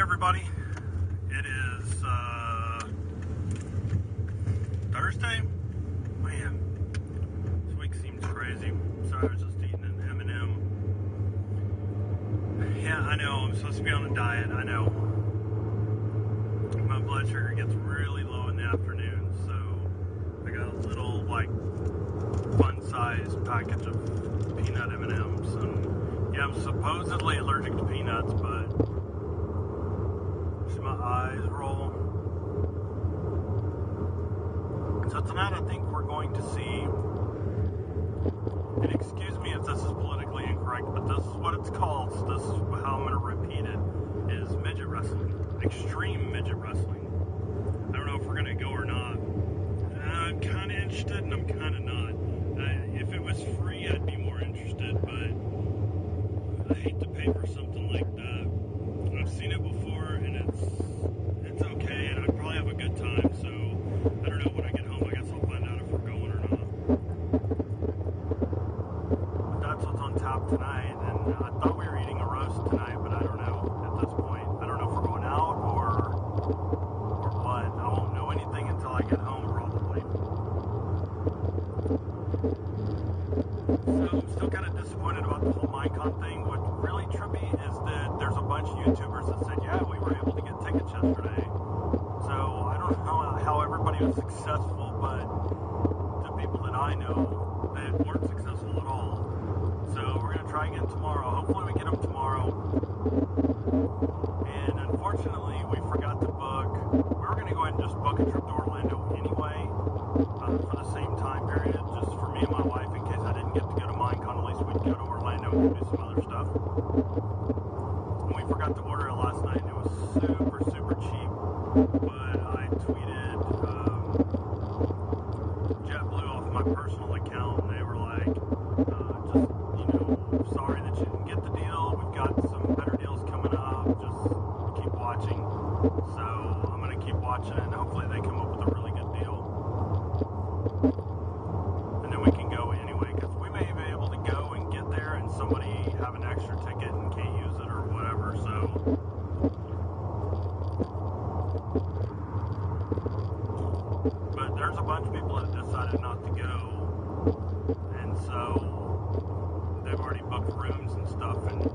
everybody. It is Thursday. Man, this week seems crazy. So I was just eating an M&M. Yeah, I know, I'm supposed to be on a diet, I know. My blood sugar gets really low in the afternoon, so I got a little, fun-sized package of peanut M&Ms. And yeah, I'm supposedly allergic to peanuts, but see my eyes roll. So tonight I think we're going to see, and excuse me if this is politically incorrect, but this is what it's called, so this is how I'm going to repeat it, is midget wrestling. Extreme midget wrestling. I don't know if we're going to go or not. I'm kind of interested and I'm kind of not. If it was free, I'd be more interested, but I hate to pay for something like that. I've seen it before, and it's okay, and I'd probably have a good time, so I don't know when I get home. I guess I'll find out if we're going or not. But that's what's on tap tonight, and I thought we were eating a roast tonight, but I don't know at this point. I don't know if we're going out or what. I won't know anything until I get home, probably. So I'm still kind of disappointed about the whole Minecon thing. What's really trippy is that there's a bunch of YouTubers that said, yeah, we were able to get tickets yesterday. So I don't know how everybody was successful, but the people that I know that weren't successful at all. So we're going to try again tomorrow. Hopefully we get them tomorrow. And unfortunately, we forgot to book. We were going to go ahead and just book a trip to Orlando anyway for the same time period, just for me and my wife, in case I didn't get to go to Minecon. At least we'd go to Orlando and do some other stuff. And we forgot to order it last night, and it was super, super cheap. But I tweeted JetBlue off my personal account, and they were like, sorry that you didn't get the deal. We've got some better deals coming up. Just keep watching. So I'm going to keep watching it, and hopefully they come up with a really good deal. And then we can go anyway, because we may be able to go and get there and somebody have an extra ticket and can't use it or whatever. So but there's a bunch of people that decided not to go, and so they've already booked rooms and stuff and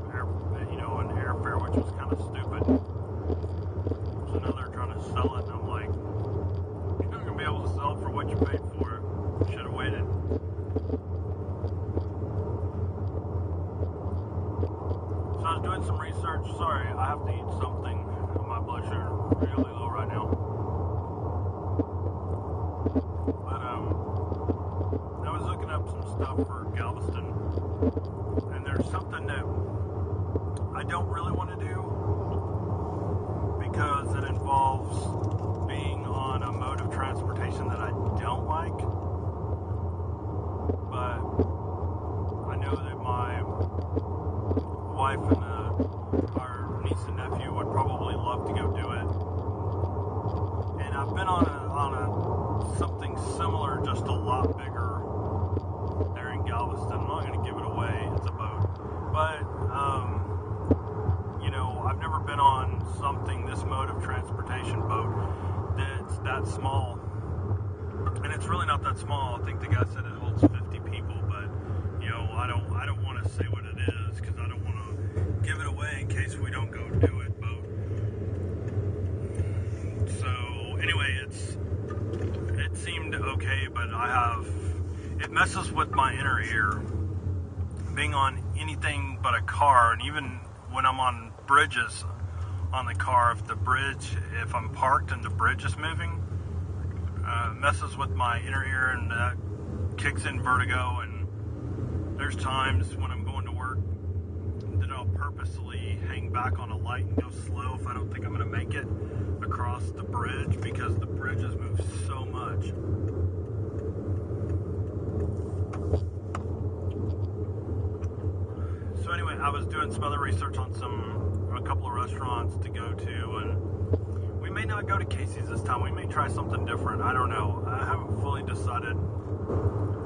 airfare, which was kind of stupid. So now they're trying to sell it, and I'm like, you're not going to be able to sell it for what you paid for it. You should have waited. So I was doing some research. Sorry, I have to eat something. My blood sugar is really low right now. But I was looking up some stuff for Galveston, and there's something that I don't really want to do because it involves being on a mode of transportation that I don't like. But I know that my wife and our niece and nephew would probably love to go do it. And I've been on something similar, just a lot bigger, there in Galveston. I'm not going to give it away. It's a boat. But, I've never been on this mode of transportation boat that's that small. And it's really not that small. I think the guy said it holds 50 people, but, I don't want to say what it is because I don't want to give it away in case we don't go do it, boat. So, anyway, it seemed okay, but it messes with my inner ear. Being on anything but a car, and even when I'm on bridges on the car, if I'm parked and the bridge is moving, messes with my inner ear, and that kicks in vertigo. And there's times when I'm going to work that I'll purposely hang back on a light and go slow if I don't think I'm going to make it across the bridge, because the bridges move so much. So anyway, I was doing some other research on a couple of restaurants to go to, and we may not go to Casey's this time. We may try something different. I don't know. I haven't fully decided.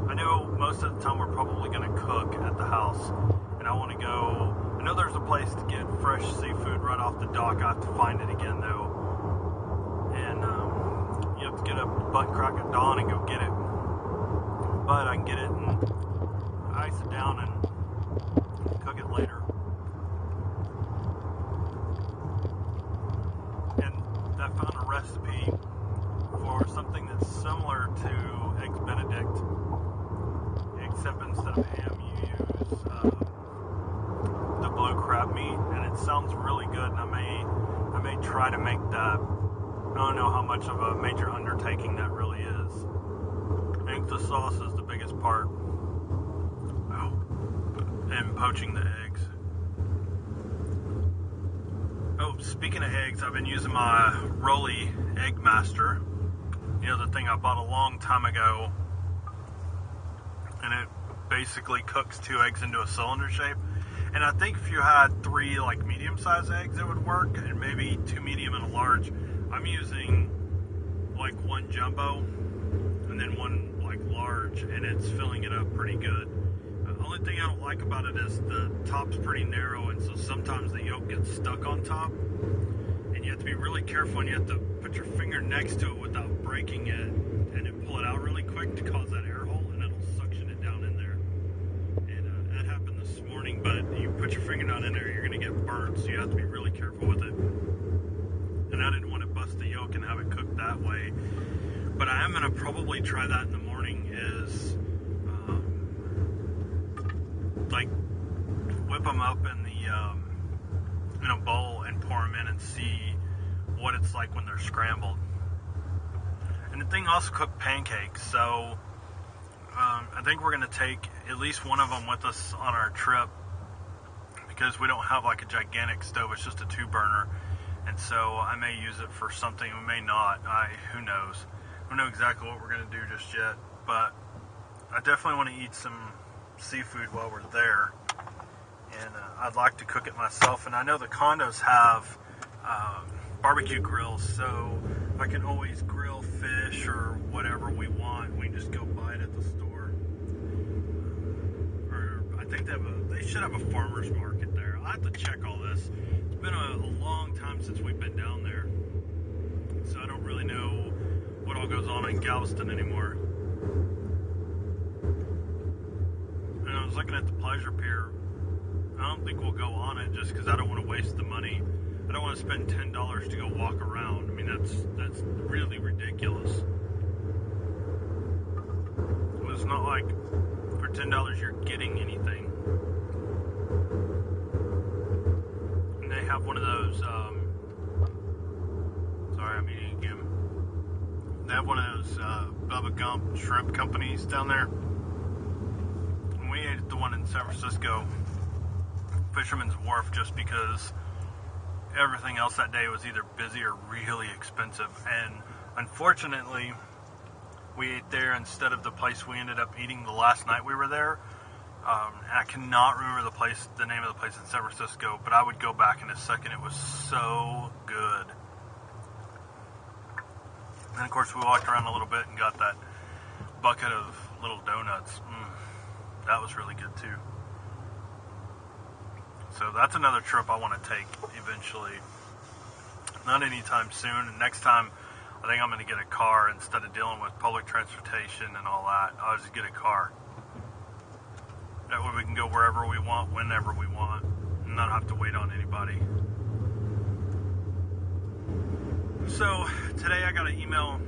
I know most of the time we're probably going to cook at the house, and I want to go I know there's a place to get fresh seafood right off the dock. I have to find it again though, and you have to get up butt crack at dawn and go get it. But I can get it and ice it down and cook it later. And I found a recipe for something that's similar to Eggs Benedict, except instead of ham you use the blue crab meat, and it sounds really good, and I may try to make that. I don't know how much of a major undertaking that really is. I think the sauce is the biggest part. Oh, and poaching the eggs. Oh, speaking of eggs, I've been using my Rolly Egg Master. You know, the thing I bought a long time ago, and it basically cooks 2 eggs into a cylinder shape. And I think if you had 3 like medium-sized eggs, it would work, and maybe 2 medium and a large. I'm using like 1 jumbo and then 1 like large, and it's filling it up pretty good. The only thing I don't like about it is the top's pretty narrow, and so sometimes the yolk gets stuck on top, and you have to be really careful, and you have to put your finger next to it without breaking it, and then pull it out really quick to cause that air hole, and it'll suction it down in there. And that happened this morning, but you put your finger down in there, you're going to get burnt, so you have to be really careful with it. And I didn't want to bust the yolk and have it cooked that way. But I am going to probably try that in the morning, is like whip them up in the in a bowl and pour them in and see what it's like when they're scrambled. And the thing also cooked pancakes, so I think we're going to take at least one of them with us on our trip, because we don't have like a gigantic stove, it's just a 2-burner. And so I may use it for something, we may not. Who knows? I don't know exactly what we're going to do just yet, but I definitely want to eat some seafood while we're there. And I'd like to cook it myself. And I know the condos have barbecue grills, so I can always grill fish or whatever we want. We can just go buy it at the store. Or I think they should have a farmer's market there. I'll have to check all this. It's been a long time since we've been down there, so I don't really know what all goes on in Galveston anymore. And I was looking at the Pleasure Pier. I don't think we'll go on it just because I don't want to waste the money. I don't want to spend $10 to go walk around. I mean, that's really ridiculous. It's not like for $10 you're getting anything. And they have one of those, sorry, I'm eating again. They have one of those Bubba Gump shrimp companies down there. And we ate at the one in San Francisco, Fisherman's Wharf, just because everything else that day was either busy or really expensive. And unfortunately, we ate there instead of the place we ended up eating the last night we were there. And I cannot remember the name of the place in San Francisco, but I would go back in a second. It was so good. And then, of course, we walked around a little bit and got that bucket of little donuts. That was really good, too. So that's another trip I want to take eventually. Not anytime soon. And next time, I think I'm going to get a car instead of dealing with public transportation and all that. I'll just get a car. That way we can go wherever we want, whenever we want, and not have to wait on anybody. So today I got an email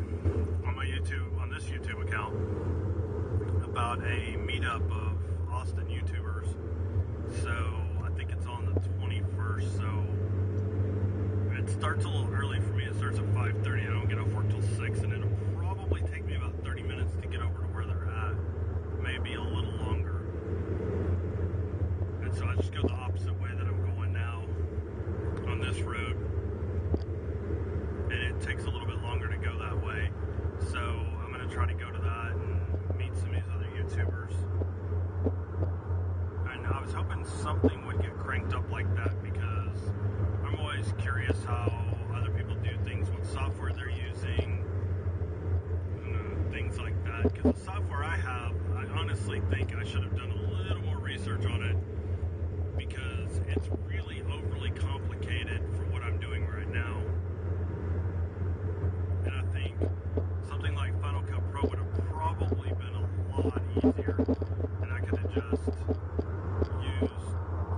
on this YouTube account about a meetup of Austin YouTubers. So I think it's on the 21st. So it starts a little early for me. It starts at 5:30. I don't get off work till 6, and it'll probably take me about 30 minutes to get over to where they're at. Maybe a little longer. And so I just go the opposite way that I'm going now on this road. And it takes a little bit longer to go that way. So I'm going to try to go to that and meet some of these other YouTubers. And I was hoping something would get cranked up like that, because I'm always curious how other people do things, what software they're using, things like that. Because the software I have, I honestly think I should have done a little more research on it, because it's really overly complicated for what I'm doing right now. And I think something like Final Cut Pro would have probably been a lot easier, and I could have just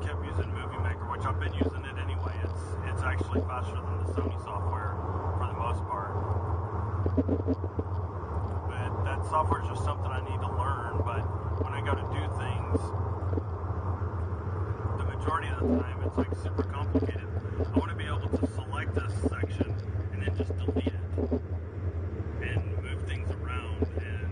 kept using Movie Maker, which I've been using it anyway. It's actually faster than the Sony software for the most part. But that software is just something I need to learn. But when I go to do things, the majority of the time it's like super complicated. I want to be able to select this section and then just delete it and move things around, and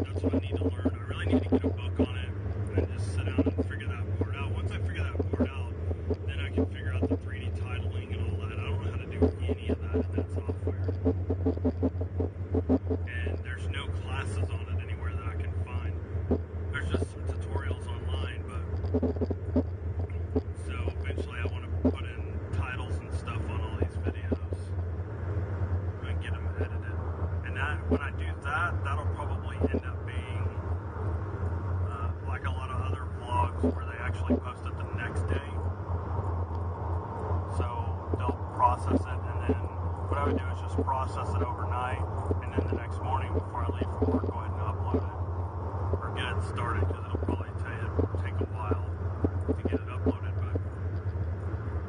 that's what I need to learn. I really need to get a book on it and just sit down and figure that part out. Once I figure that part out, then I can figure out the 3D titling and all that. I don't know how to do any of that in that software. And there's no classes on it anywhere that I can find. There's just some tutorials online, but so eventually I want to put in titles and stuff on all these videos and get them edited. And that, when I do that, that'll probably end up being like a lot of other vlogs where they actually post it the next day. So they'll process it, and then what I would do is just process it overnight, and then the next morning before I leave for work, go ahead and upload it or get it started, because it'll probably take a while to get it uploaded. But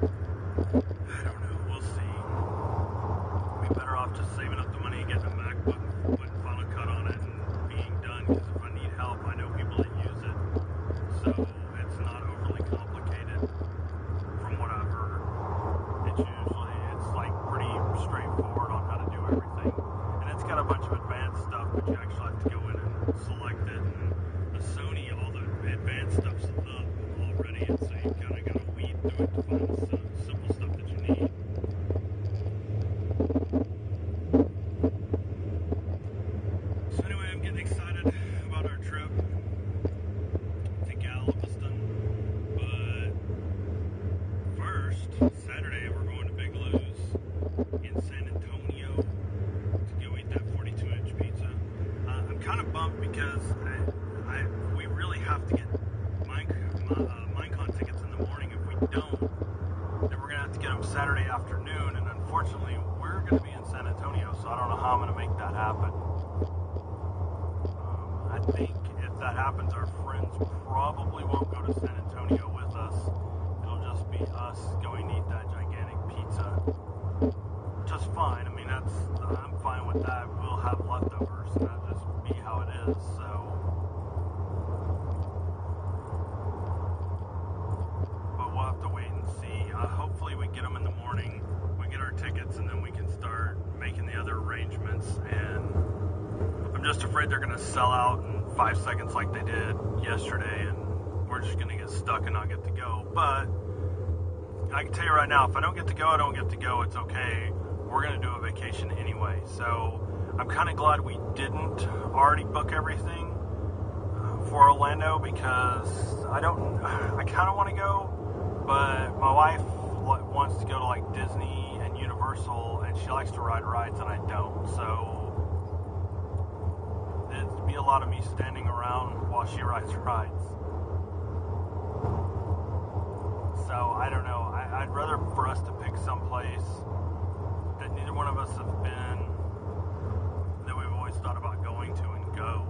I don't know, we'll see. We'd be better off just saving up the money and getting a MacBook and putting Final Cut on it and being done, because if I need help, I know people that use it, so it's not overly complicated from what I've heard. It's like pretty straightforward on how to do everything, and it's got a bunch of advanced stuff, but you actually have to go in and select it. And the Sony, all the advanced stuff's up already, and so you kind of got to weed through it to find the simple stuff that you need. So anyway, I'm getting excited about our trip to Galveston, but first, Saturday, we're going to Big Lou's in San Antonio to go eat that 42-inch pizza. I'm kind of bummed because we really have to get Minecon tickets in the morning. If we don't, then we're going to have to get them Saturday afternoon, and unfortunately, we're going to be in San Antonio, so I don't know how I'm going to make that happen. I think if that happens, our friends probably won't go to San Antonio with us. It'll just be us going to eat that gigantic pizza, which is fine. I mean, I'm fine with that. We'll have leftovers, and that'll just be how it is. So, but we'll have to wait and see. Hopefully, we get them in the morning. We get our tickets, and then we can start making the other arrangements. And I'm just afraid they're going to sell out in 5 seconds like they did yesterday, and we're just going to get stuck and not get to go. But I can tell you right now, if I don't get to go, I don't get to go. It's okay. We're going to do a vacation anyway. So I'm kind of glad we didn't already book everything for Orlando, because I kind of want to go, but my wife wants to go to like Disney and Universal, and she likes to ride rides and I don't. So it'd be a lot of me standing around while she rides rides. So I don't know. I'd rather for us to pick some place that neither one of us have been, that we've always thought about going to and go.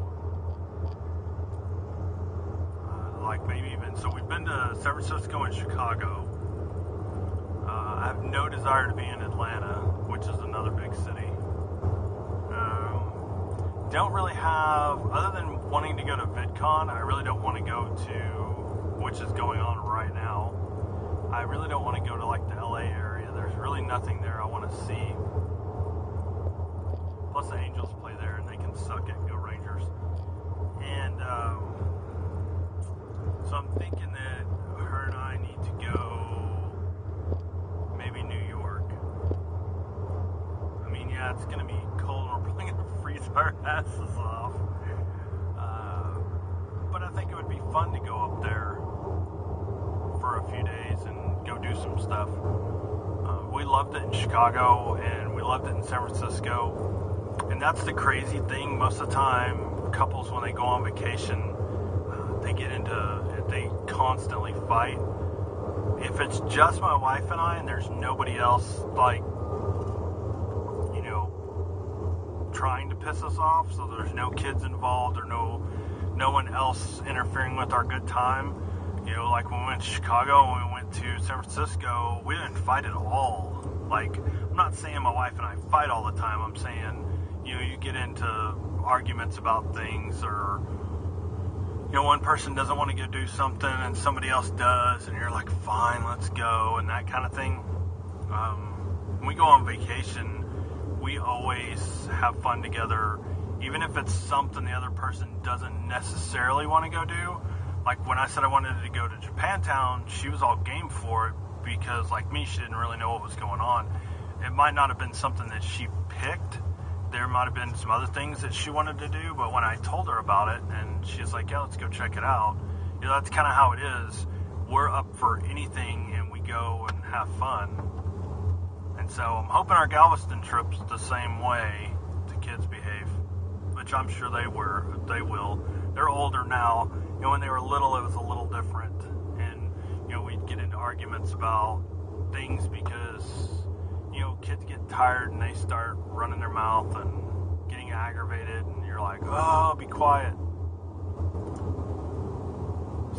Like maybe even, so we've been to San Francisco and Chicago. I have no desire to be in Atlanta, which is another big city. Don't really have, other than wanting to go to VidCon, I really don't want to go to, which is going on right now. I really don't want to go to like the LA area. There's really nothing there I want to see. Plus the Angels play there and they can suck it. Go Rangers. And so I'm thinking that her and I need to go maybe New York. I mean, yeah, it's going to be cold and we're probably going to freeze our asses off. But I think it would be fun to go up there for a few days and go do some stuff. We loved it in Chicago and we loved it in San Francisco. And that's the crazy thing. Most of the time, couples, when they go on vacation, they get into, that they constantly fight. If it's just my wife and I and there's nobody else, like, you know, trying to piss us off, so there's no kids involved or no one else interfering with our good time, you know, like when we went to Chicago and we went to San Francisco, we didn't fight at all. Like, I'm not saying my wife and I fight all the time. I'm saying, you know, you get into arguments about things, or, you know, one person doesn't want to go do something and somebody else does, and you're like, fine, let's go, and that kind of thing. When we go on vacation, we always have fun together, even if it's something the other person doesn't necessarily want to go do. Like when I said I wanted to go to Japantown, she was all game for it, because like me, she didn't really know what was going on. It might not have been something that she picked. There might have been some other things that she wanted to do, but when I told her about it, and she's like, yeah, let's go check it out. You know, that's kind of how it is. We're up for anything, and we go and have fun. And so I'm hoping our Galveston trip's the same way. The kids behave, which I'm sure they will. They're older now. You know, when they were little, it was a little different. And, you know, we'd get into arguments about things because, you know, kids get tired and they start running their mouth and getting aggravated, and you're like, oh, be quiet.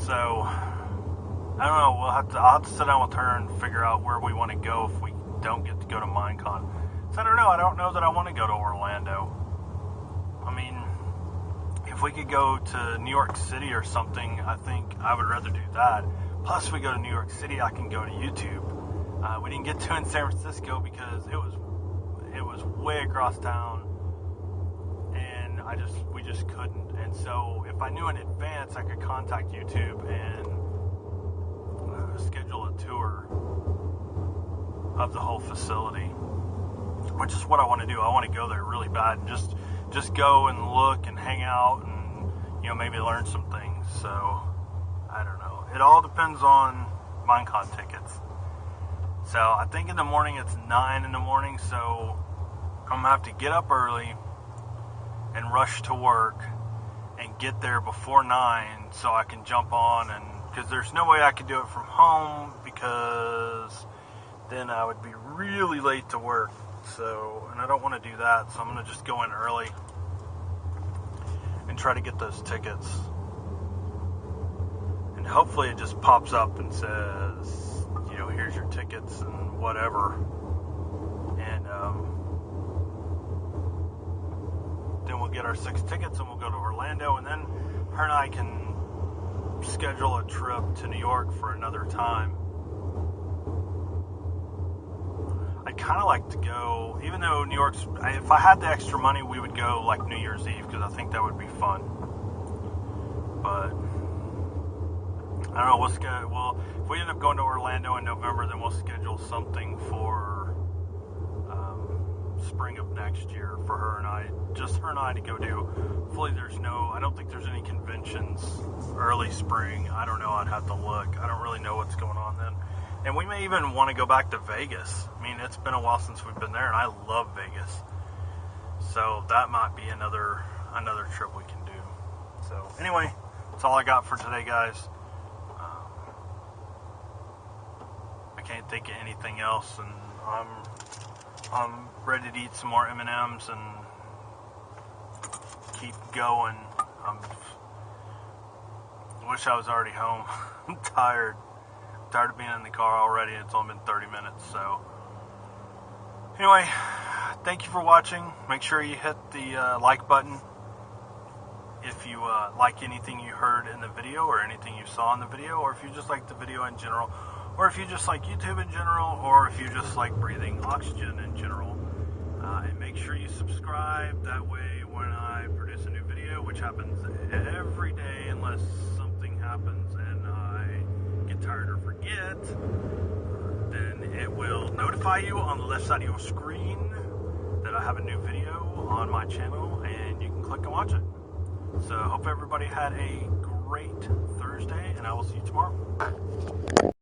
So, I don't know, I'll have to sit down with her and figure out where we want to go if we don't get to go to Minecon. So I don't know that I want to go to Orlando. I mean, if we could go to New York City or something, I think I would rather do that. Plus, if we go to New York City, I can go to YouTube. We didn't get to in San Francisco because it was way across town, and we just couldn't. And so, if I knew in advance, I could contact YouTube and schedule a tour of the whole facility, which is what I want to do. I want to go there really bad and just go and look and hang out and, you know, maybe learn some things. So I don't know. It all depends on Minecon tickets. So I think in the morning it's 9 in the morning, so I'm gonna have to get up early and rush to work and get there before 9 so I can jump on, and because there's no way I could do it from home, because then I would be really late to work. So, and I don't want to do that, so I'm going to just go in early and try to get those tickets. And hopefully it just pops up and says, you know, here's your tickets and whatever. And then we'll get our 6 tickets and we'll go to Orlando, and then her and I can schedule a trip to New York for another time. I'd kind of like to go, even though New York's, if I had the extra money, we would go like New Year's Eve, because I think that would be fun. But I don't know, well, if we end up going to Orlando in November, then we'll schedule something for spring of next year for her and I, just her and I to go do. Hopefully I don't think there's any conventions early spring. I don't know, I'd have to look. I don't really know what's going on then. And we may even want to go back to Vegas. I mean, it's been a while since we've been there, and I love Vegas. So that might be another trip we can do. So anyway, that's all I got for today, guys. I can't think of anything else, and I'm ready to eat some more M&Ms and keep going. I wish I was already home. I'm tired. Tired of being in the car already. It's only been 30 minutes. So anyway, thank you for watching. Make sure you hit the like button if you like anything you heard in the video, or anything you saw in the video, or if you just like the video in general, or if you just like YouTube in general, or if you just like breathing oxygen in general. And make sure you subscribe. That way when I produce a new video, which happens every day unless something happens and I get tired or forget, then it will notify you on the left side of your screen that I have a new video on my channel, and you can click and watch it. So I hope everybody had a great Thursday, and I will see you tomorrow.